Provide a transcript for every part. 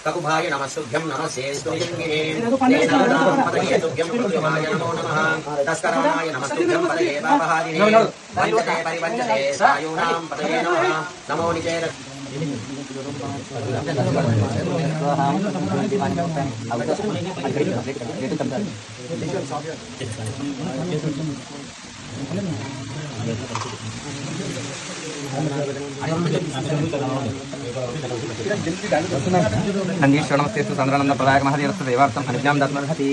ककुभाय नमः शुभ्यं नमस्ते स्तुतिंगिने देनानां पतये शुभ्यं मृत्युमाय नमो नमः तस्कराणाय नमः शुभ्यं पतये पापहारिणे वञ्चते परिवञ्चते सायूनां पतये नमः नमो निचेर नंदीश्वरमस्तेस्तु चंद्रानंद प्रदायक महादेवस्य देवार्थम अनुज्ञां दत्मर्हति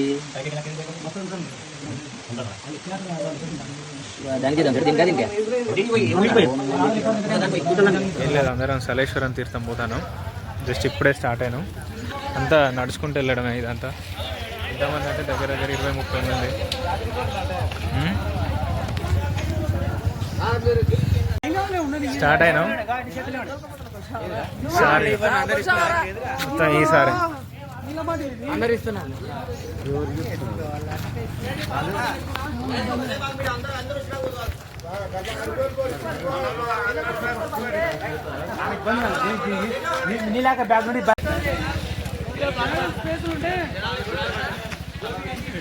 అందరం సలేశ్వరం తీర్థం పోతాను. జస్ట్ ఇప్పుడే స్టార్ట్ అయినాం. అంతా నడుచుకుంటూ వెళ్ళడమే ఇదంతా. ఎంతమంది అంటే దగ్గర 20-30 మంది. స్టార్ట్ అయినాం. ఈసారి అందరు ఇస్తున్నారు.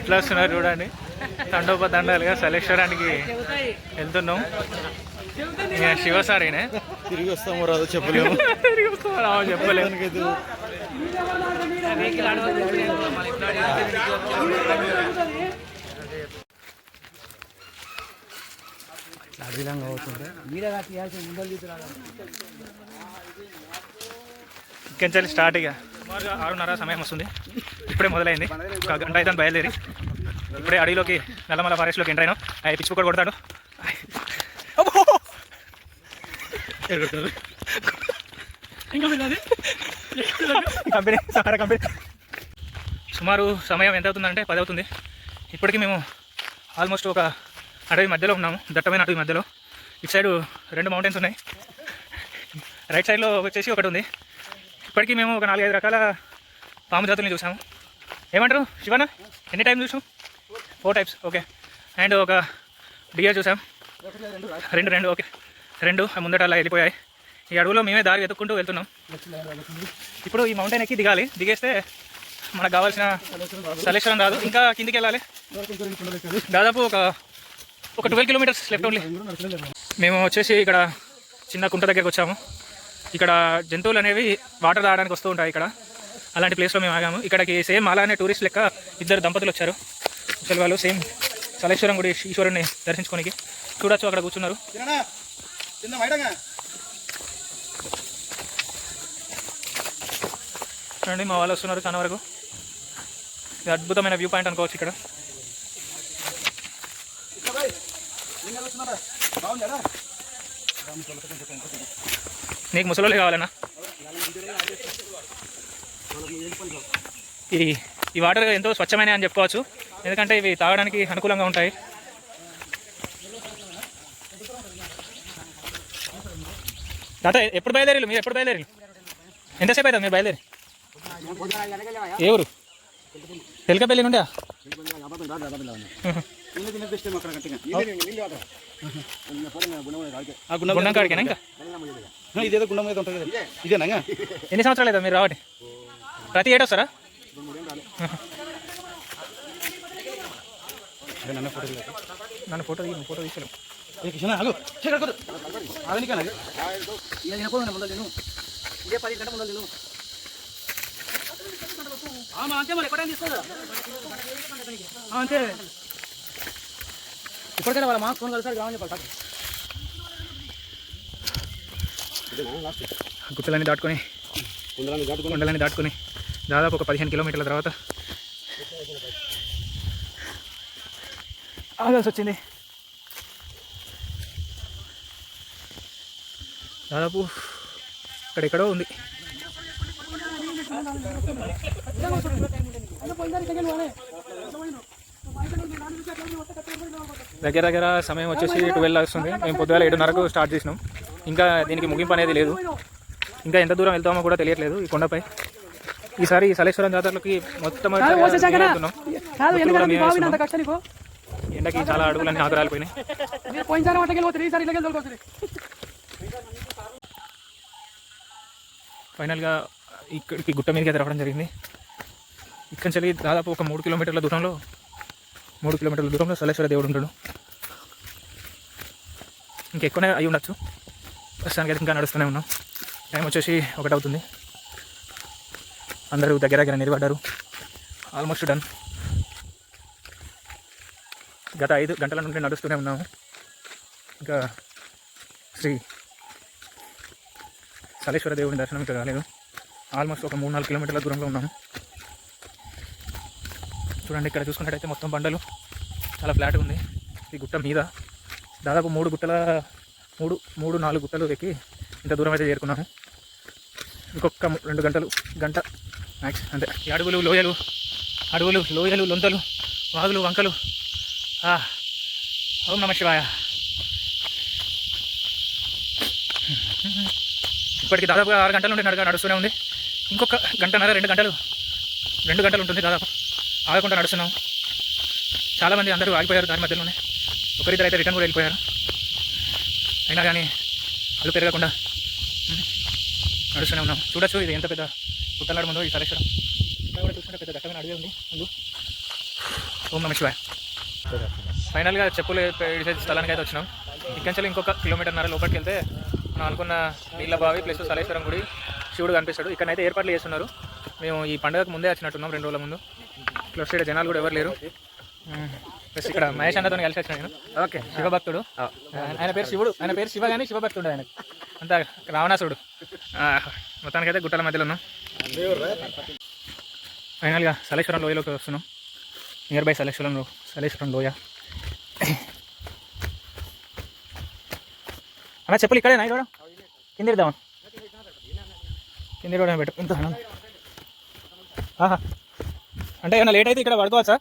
ఇట్లా వస్తున్నారు చూడండి. తండోపతండాలుగా సలేశ్వరానికి వెళ్తున్నాం. శివసారినే తిరిగి వస్తాము రాదు చెప్పలేము. చెప్పలేము. ఇంకెంచాలి స్టార్ట్. ఇక సుమారుగా 6:30 సమయం వస్తుంది. ఇప్పుడే మొదలైంది. ఒక గంట అయితే బయలుదేరి ఇప్పుడే అడవిలోకి నల్లమల ఫారెస్ట్లోకి ఎంటర్ అయినాం. అవి పిచ్చి కూడా కొడతాడు. సుమారు సమయం ఎంత అవుతుందంటే 10 అవుతుంది. ఇప్పటికీ మేము ఆల్మోస్ట్ ఒక అడవి మధ్యలో ఉన్నాము. దట్టమైన అడవి మధ్యలో. ఇటు సైడు 2 మౌంటైన్స్ ఉన్నాయి. రైట్ సైడ్లో వచ్చేసి ఒకటి ఉంది. ఇప్పటికీ మేము ఒక 4-5 రకాల పాము జాతుల్ని చూసాము. ఏమంటారు శివన్న? ఎన్ని టైం చూసాం? 4 టైప్స్. ఓకే. అండ్ ఒక డియర్ చూసాం. 2 ఓకే. 2 ముందట అలా వెళ్ళిపోయాయి. ఈ అడవులో మేమే దారి వెతుక్కుంటూ వెళ్తున్నాం. ఇప్పుడు ఈ మౌంటైన్ ఎక్కి దిగాలి. దిగేస్తే మనకు కావాల్సిన సలేశ్వరం రాదు. ఇంకా కిందికి వెళ్ళాలి. దాదాపు ఒక 12 కిలోమీటర్స్ లెఫ్ట్ ఓన్లీ. మేము వచ్చేసి ఇక్కడ చిన్న కుంట దగ్గరకు వచ్చాము. ఇక్కడ జంతువులు అనేవి వాటర్ తాగడానికి వస్తూ ఉంటాయి. ఇక్కడ అలాంటి ప్లేస్లో మేము ఆగాము. ఇక్కడికి సేమ్ అలానే టూరిస్ట్ లెక్క 2 దంపతులు వచ్చారు. అసలు వాళ్ళు సేమ్ సలేశ్వరం గుడి ఈశ్వరుని దర్శించుకోనికి చూడొచ్చు. అక్కడ కూర్చున్నారు. చూడండి మా వాళ్ళు వస్తున్నారు చాలా వరకు. ఇది అద్భుతమైన వ్యూ పాయింట్ అనుకోవచ్చు. ఇక్కడ నీకు ముసలోళ్ళే కావాలన్నా? ఈ వాటర్ ఎంతో స్వచ్ఛమైన అని చెప్పుకోవచ్చు. ఎందుకంటే ఇవి తాగడానికి అనుకూలంగా ఉంటాయి. తాత ఎప్పుడు బయలుదేరారు? మీరు ఎప్పుడు బయలుదేరారు? ఎంతసేపు అవుతుంది మీరు బయలుదేరి? ఏ ఊరు? తెలకపల్లి నుండి? గుండం కాడికేనా? ఇంకా ఇదేదో గుండం మీద ఉంటుంది కదా, ఇదేనా? ఎన్ని సంవత్సరాలు అవుతుంది మీరు రావటి? ప్రతి ఏడు వస్తారా? నన్ను ఫోటో తీసాను. అంతే ఇప్పటికైనా వాళ్ళ మాకు ఫోన్ కలిసారి కావాలని చెప్పాలి. గుట్టలన్నీ దాటుకొని కొండలన్నీ దాటుకొని దాదాపు ఒక 15 కిలోమీటర్ల తర్వాత ఆగాల్సి వచ్చింది. దాదాపు ఇక్కడెక్కడో ఉంది. దగ్గర దగ్గర సమయం వచ్చేసి 12 వస్తుంది. మేము పొద్దుగాల 7:30కు స్టార్ట్ చేసినాం. ఇంకా దీనికి ముగింపు అనేది లేదు. ఇంకా ఎంత దూరం వెళ్తామో కూడా తెలియట్లేదు ఈ కొండపై. ఈసారి సలేశ్వరం జాతరలకి మొత్తం ఎండకి చాలా అడుగులన్నీ ఆకురాలిపోయినాయి. ఫైనల్గా ఇక్కడికి గుట్ట మీదకి అయితే రావడం జరిగింది. ఇక్కడి నుంచి దాదాపు ఒక 3 కిలోమీటర్ల దూరంలో సలేశ్వర దేవుడు ఉంటాడు. ఇంకెక్కువనే అయి ఉండొచ్చు. ప్రస్తుతానికి అయితే ఇంకా నడుస్తూనే ఉన్నాం. టైం వచ్చేసి 1 అవుతుంది. అందరూ దగ్గర నిలబడ్డారు. Almost done. గత 5 గంటల నుండి నడుస్తూనే ఉన్నాము. ఇంకా శ్రీ సలేశ్వర దేవుని దర్శనం ఇక్కడ రాలేదు. ఆల్మోస్ట్ ఒక 3-4 కిలోమీటర్ల దూరంలో ఉన్నాము. చూడండి, ఇక్కడ చూసుకున్నట్టయితే మొత్తం బండలు, చాలా ఫ్లాట్ ఉంది. ఈ గుట్ట మీద దాదాపు 3-4 గుట్టలు ఎక్కి ఇంత దూరం అయితే చేరుకున్నాము. ఇంకొక 2 గంట మ్యాక్స్ అంతే. ఈ అడవులు లోయలు లొంతలు, వాగులు, వంకలు. ఓం నమః శివాయ. ఇప్పటికి దాదాపుగా 6 గంటల నుండి నడుస్తూనే ఉంది. ఇంకొక 2 గంటలు ఉంటుంది దాదాపు. ఆగకుండా నడుస్తున్నాం. చాలామంది అందరూ ఆగిపోయారు దాని మధ్యలోనే. ఒకరిద్దరు అయితే రిటర్న్ కూడా వెళ్ళిపోయారు. అయినా కానీ అల్లు పెరగకుండా నడుస్తూనే ఉన్నాం. చూడొచ్చు ఇది ఎంత పెద్ద గుట్టలాడు ముందో ఈ సలేశ్వరం. ఇక్కడ కూడా చూసుకుంటే పెద్ద దట్టమైన అడవి ఉంది ముందు. ఓం నమః శివాయ. ఫైనల్గా చెప్పులు విడిచే స్థలానికి అయితే వచ్చినాం. ఇక్కడి నుంచి ఇంకొక 1.5 కిలోమీటర్ లోపలికి వెళ్తే మనం అనుకున్న నీళ్ళ బావి ప్లస్ సలేశ్వరం గుడి, శివుడు కనిపిస్తాడు. ఇక్కడైతే ఏర్పాట్లు చేస్తున్నారు. మేము ఈ పండుగకు ముందే వచ్చినట్టున్నాం, 2 రోజుల ముందు. ప్లస్ ఇక్కడ జనాలు కూడా ఎవరు లేరు. ప్లస్ ఇక్కడ మహేష్ అన్నతో కలిసి వచ్చిన నేను. ఓకే, శివభక్తుడు. ఆయన పేరు శివుడు, ఆయన పేరు శివ కానీ శివభక్తుడు. ఆయన అంత రావణాసుడు. మొత్తానికైతే గుట్టల మధ్యలో ఉన్నాం. ఫైనల్గా సలేశ్వరం లోయలోకి వస్తున్నాం. నియర్ బై సలేశ్వరం లోయ. అన్న చెప్పులు ఇక్కడేనా? ఇక్కడ కింద ఇద్దామా? కింద కూడా పెట్టు. ఇంత అంటే ఏమన్నా లేట్ అయితే ఇక్కడ పడుకోవచ్చా?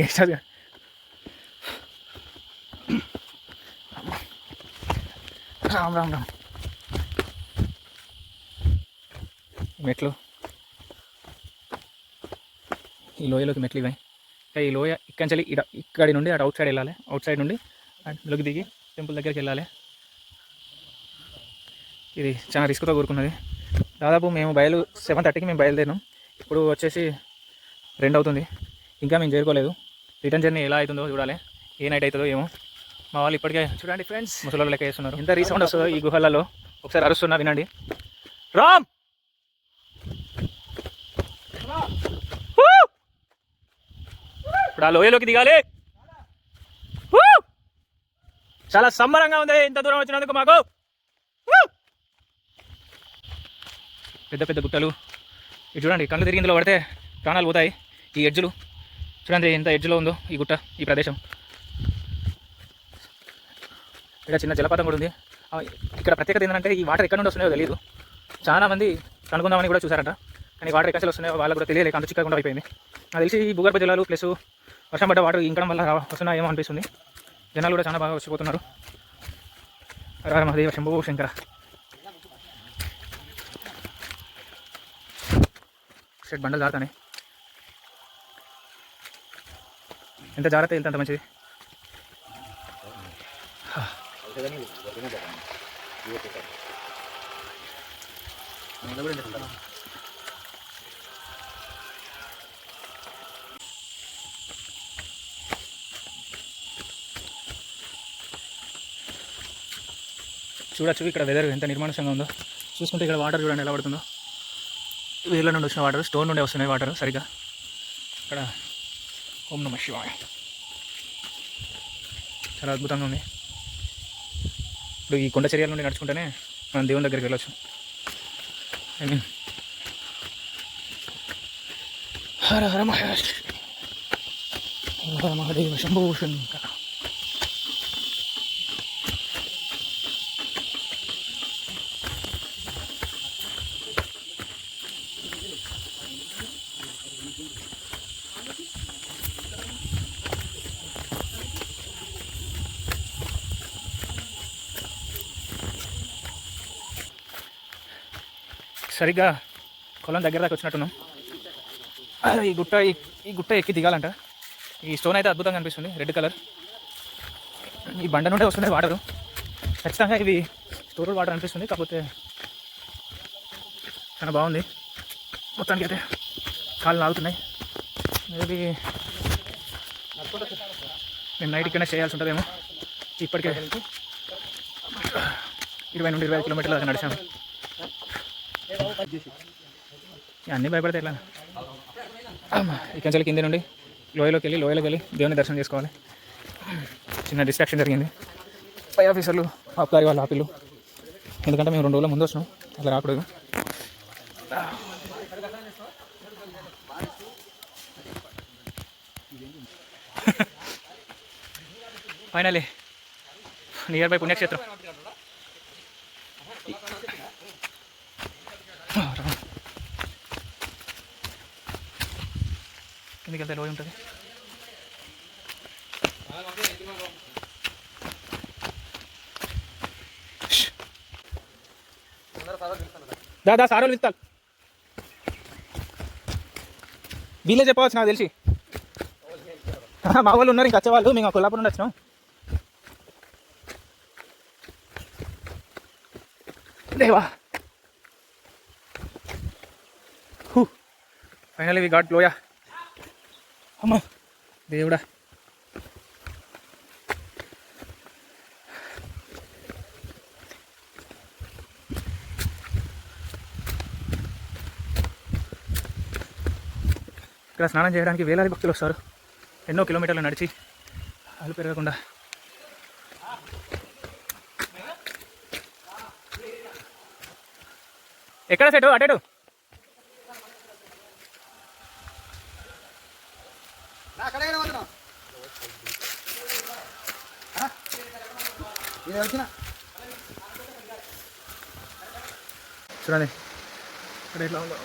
Guest house Ram. మెట్లు, ఈ లోయలోకి మెట్లు ఇవ్వాలి. ఈ లోయ ఇక్కడి నుండి అటు అవుట్ సైడ్ వెళ్ళాలి. అవుట్ సైడ్ నుండి అటులోకి దిగి టెంపుల్ దగ్గరికి వెళ్ళాలి. ఇది చాలా రిస్క్తో కూరుకున్నది. దాదాపు మేము 7:30కి మేము బయలుదేరినాం. ఇప్పుడు వచ్చేసి 2 అవుతుంది. ఇంకా మేము చేరుకోలేదు. రిటర్న్ జర్నీ ఎలా అవుతుందో చూడాలి. ఏ నైట్ అవుతుందో ఏమో. మా వాళ్ళు ఇప్పటికే చూడండి ఫ్రెండ్స్, ముసలి లెక్క చేస్తున్నారు. ఎంత రీసౌండ్ వస్తుందో ఈ గుహలలో. ఒకసారి అరుస్తున్నా వినండి. రామ్, ఇప్పుడు ఆ లోయలోకి దిగాలి. చాలా సంబరంగా ఉంది ఇంత దూరం వచ్చినందుకు మాకు. పెద్ద గుట్టలు. ఇది చూడండి, కళ్ళు తిరిగి ఇందులో పడితే ప్రాణాలు పోతాయి. ఈ ఎడ్జులు చూడండి ఎంత ఎడ్జ్లో ఉందో ఈ గుట్ట, ఈ ప్రదేశం. ఇక్కడ చిన్న జలపాతం కూడా ఉంది. ఇక్కడ ప్రత్యేకత ఏంటంటే ఈ వాటర్ ఎక్కడ నుండి వస్తున్నాయో తెలియదు. చాలా మంది కనుక్కుందామని కూడా చూసారట, కానీ వాటర్ ఎక్కడ వస్తున్నాయో వాళ్ళకు కూడా తెలియలేక అంత చిక్కకుండా అయిపోయింది. నాకు తెలిసి ఈ భూగర్భ జలాలు ప్లస్ వర్షం పడ్డ వాటర్ ఇంకడం వల్ల వస్తున్నాయేమో అనిపిస్తుంది. జనాలు కూడా చాలా బాగా వచ్చిపోతున్నారు. హర మహాదేవ శంభో శంకర. షెడ్ బండలు జారుతానే. ఎంత జాగ్రత్త వెళ్తే అంత మంచిది. చూడొచ్చు ఇక్కడ వెదర్ ఎంత నిర్మానుషంగా ఉందో. చూసుకుంటే ఇక్కడ వాటర్ చూడండి ఎలా పడుతుందో. వేర్ల నుండి వచ్చిన వాటర్, స్టోన్ నుండి వస్తున్నాయి వాటర్ సరిగా. ఇక్కడ ఓం నమః శివాయ. చాలా అద్భుతంగా ఉంది. ఇప్పుడు ఈ కొండ చర్యల నుండి నడుచుకుంటేనే మనం దేవుని దగ్గరికి వెళ్ళొచ్చు. ఐ మీన్ హర హర మహేష్, హర మహాదేవ శంభో శంకర. సరిగ్గా పొలం దగ్గర దాకా వచ్చినట్టున్నాం. ఈ గుట్ట ఎక్కి దిగాలంట. ఈ స్టోన్ అయితే అద్భుతంగా అనిపిస్తుంది, రెడ్ కలర్. ఈ బండ నుండే వస్తున్నాయి వాటరు. ఖచ్చితంగా ఇవి స్టోరేజ్ వాటర్ అనిపిస్తుంది, కాకపోతే చాలా బాగుంది. మొత్తానికి అయితే కాళ్ళు లాగుతున్నాయి. మేబీ మేము నైట్ ఇక్కడనే చేయాల్సి ఉంటుందేమో. ఇప్పటికే 20 నుండి 25 కిలోమీటర్లు దాకా నడిచాము. అన్నీ భయపడితే ఎట్లా? ఇక్కడి నుంచి కింద నుండి లోయలోకి వెళ్ళి దేవుని దర్శనం చేసుకోవాలి. చిన్న డిస్ట్రాక్షన్ జరిగింది. పై ఆఫీసర్లు ఆపుతారు వాళ్ళు ఆపిల్లు, ఎందుకంటే మేము 2 రోజుల ముందు వచ్చినాం, అట్లా రాకూడదు. ఫైనలీ నియర్ బై పుణ్యక్షేత్రం. కిందికి వెళ్తే లోయ ఉంటుంది. దాదా సారోలు విత్తాలి వీళ్ళే చెప్పవచ్చు నాకు తెలిసి. మా వాళ్ళు ఉన్నారు ఇంకా వచ్చేవాళ్ళు, మేము కొల్లాపూర్ నుండి వచ్చినాం. దేవా ఫైనలీ వి గాట్ లోయ. అమ్మా దేవుడా, ఇక్కడ స్నానం చేయడానికి వేలాది భక్తులు వస్తారు. ఎన్నో కిలోమీటర్లు నడిచి అలు పెరగకుండా. ఎక్కడ సెటు అటేటు? చూడండి ఇక్కడ ఎట్లా ఉందో.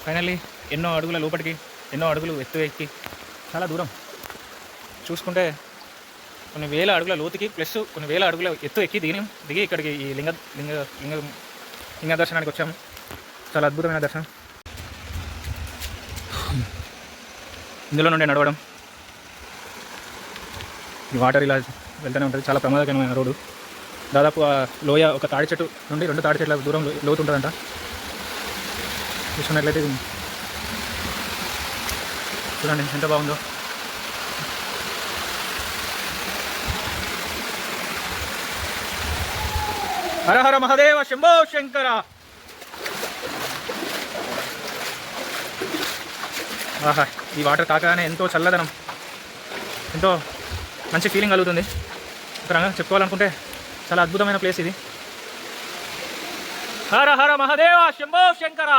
ఫైనల్లీ ఎన్నో అడుగుల లోపలికి, ఎన్నో అడుగులు ఎత్తు ఎక్కి, చాలా దూరం చూసుకుంటే కొన్ని వేల అడుగుల లోతుకి ప్లస్ కొన్ని వేల అడుగుల ఎత్తు ఎక్కి దిగి ఇక్కడికి ఈ లింగ దర్శనానికి వచ్చాము. చాలా అద్భుతమైన దర్శనం. ఇందులో నుండి నడవడం, ఈ వాటర్ ఇలా వెళ్తూనే ఉంటుంది. చాలా ప్రమాదకరమైన రోడ్డు. దాదాపు ఆ లోయ ఒక తాడి చెట్టు నుండి 2 తాడి చెట్ల దూరం లోతు ఉంటుందంట. చూసుకున్నట్లయితే చూడండి ఎంత బాగుందో. హర హర మహాదేవ శంభో శంకర. ఆహా, ఈ వాటర్ తాకగానే ఎంతో చల్లదనం, ఎంతో మంచి ఫీలింగ్ కలుగుతుంది. ఒక రంగం చెప్పుకోవాలనుకుంటే చాలా అద్భుతమైన ప్లేస్ ఇది. హర హర మహాదేవ శంభో శంకర.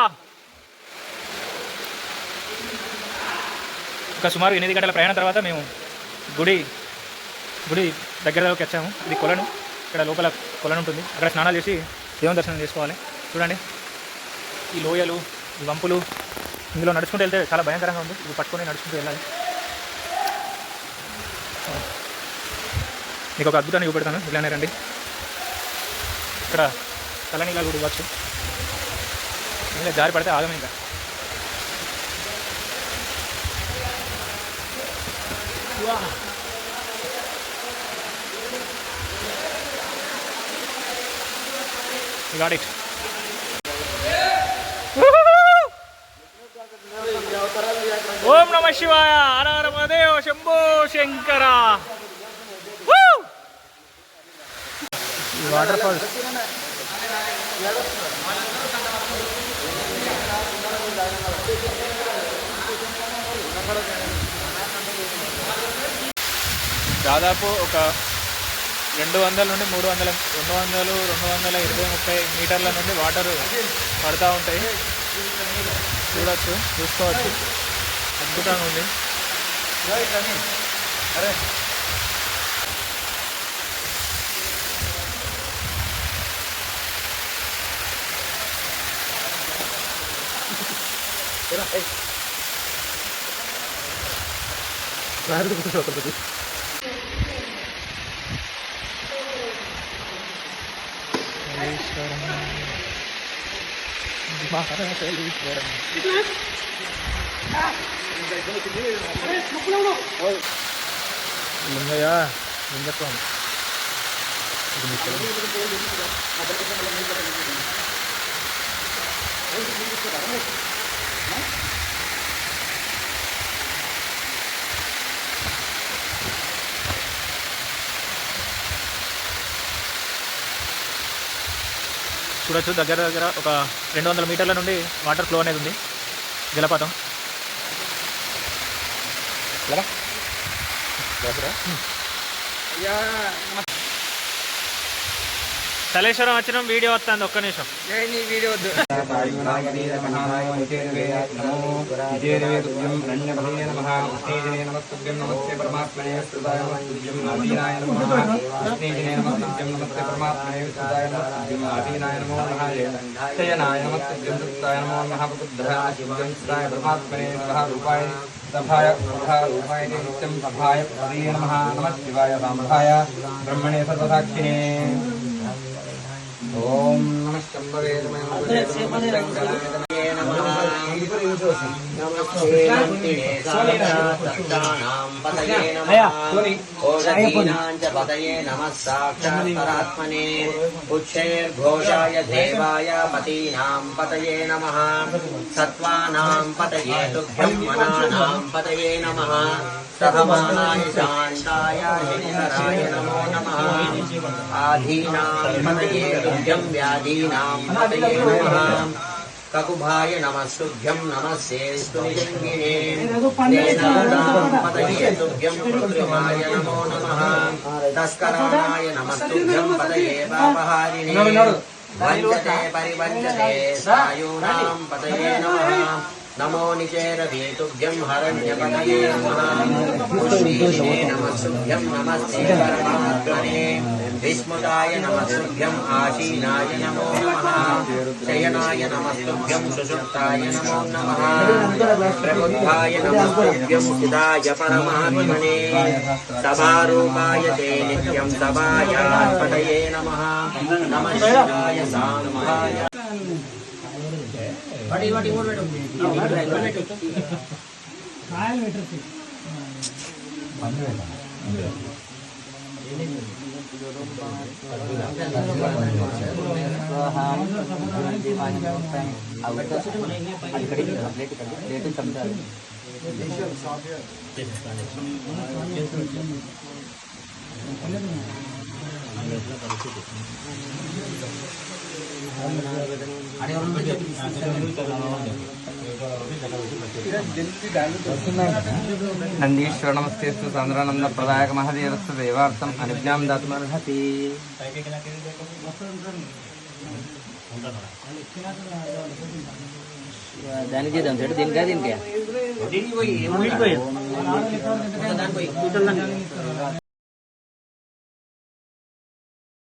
ఒక సుమారు 8 గంటల ప్రయాణం తర్వాత మేము గుడి దగ్గరలోకి వచ్చాము. ఇది కొలను, ఇక్కడ లోపల కొలను ఉంటుంది. అక్కడ స్నానాలు చేసి దేవుని దర్శనం చేసుకోవాలి. చూడండి ఈ లోయలు, ఈ వంపులు, ఇందులో నడుచుకుంటూ వెళ్తే చాలా భయంకరంగా ఉంది. ఇది పట్టుకొని నడుచుకుంటూ వెళ్ళాలి. మీకు ఒక అద్భుతాన్ని చూపెడతాను, ఇలానే రండి. ఇక్కడ చల్లనీళ్ళు కూడా ఇవ్వచ్చు. ఇలా జారి పడితే ఆగమే ఇంకా. You got it. ఓం నమః శివాయ. హర హర మహాదేవ శంభో శంకర. ఈ వాటర్ ఫాల్స్ దాదాపు ఒక 200 నుండి 300, 200, 220, 30 మీటర్ల నుండి వాటర్ పడుతూ ఉంటాయి. చూసుకోవచ్చు, అద్భుతంగా ఉంది. లింగయ్య లింగస్వామి చూడొచ్చు దగ్గర దగ్గర ఒక 200 మీటర్ల నుండి వాటర్ ఫ్లో అనేది ఉంది జలపాతం. సలేశ్వరం వచ్చిన వీడియో వస్తుంది, ఒక్క నిమిషం వీడియో వద్దు. सभाय रूपाय नित्यं सभाय पदये नमः नमः शिवाय साम्भाय ब्रह्मणे सर्वसाक्षिणे ओम नमः शंभवे साक्षात्परात्मने उच्चैर्घोषाय देवाय पतीनां पतये नमः सत्त्वानां पतये तुभ्यं मनानां पतये नमः सहमानाय शान्ताय हितराय नमो नमः आधीनां पतये तुभ्यं व्याधीनां पतये नमः ककुभाय नमस्तुभ्यं नमस्तेऽस्तु निजङ्गिने नेनानां पतये तुभ्यं कृत्रिमाय नमो नमः तस्कराणाय नमस्तुभ्यं पतये पापहारिणे वञ्चते परिवञ्चते सायूनां पतये नमः नमो निचेरभीतुभ्यं हरण्यपतये नमः पुष्पीशिने नमस्तुभ्यं नमस्ते परमात्मने विस्मृताय नमस्तुभ्यं आशीनाय नमो नमः शयनाय नमस्तुभ्यं सुषुप्ताय नमो नमः प्रबुद्धाय नमस्तुभ्यं स्थिताय परमात्मने सभारूपाय ते नित्यं सभायात्पतये नमः नमः शिवाय साम्भाय नंदीश्वर नमस्तेस्तु सान्द्रानंद प्रदायक महादेवस्य देवार्थम अनुज्ञां दातुमर्हति దానికి చేద్దాం చెడు దీనికా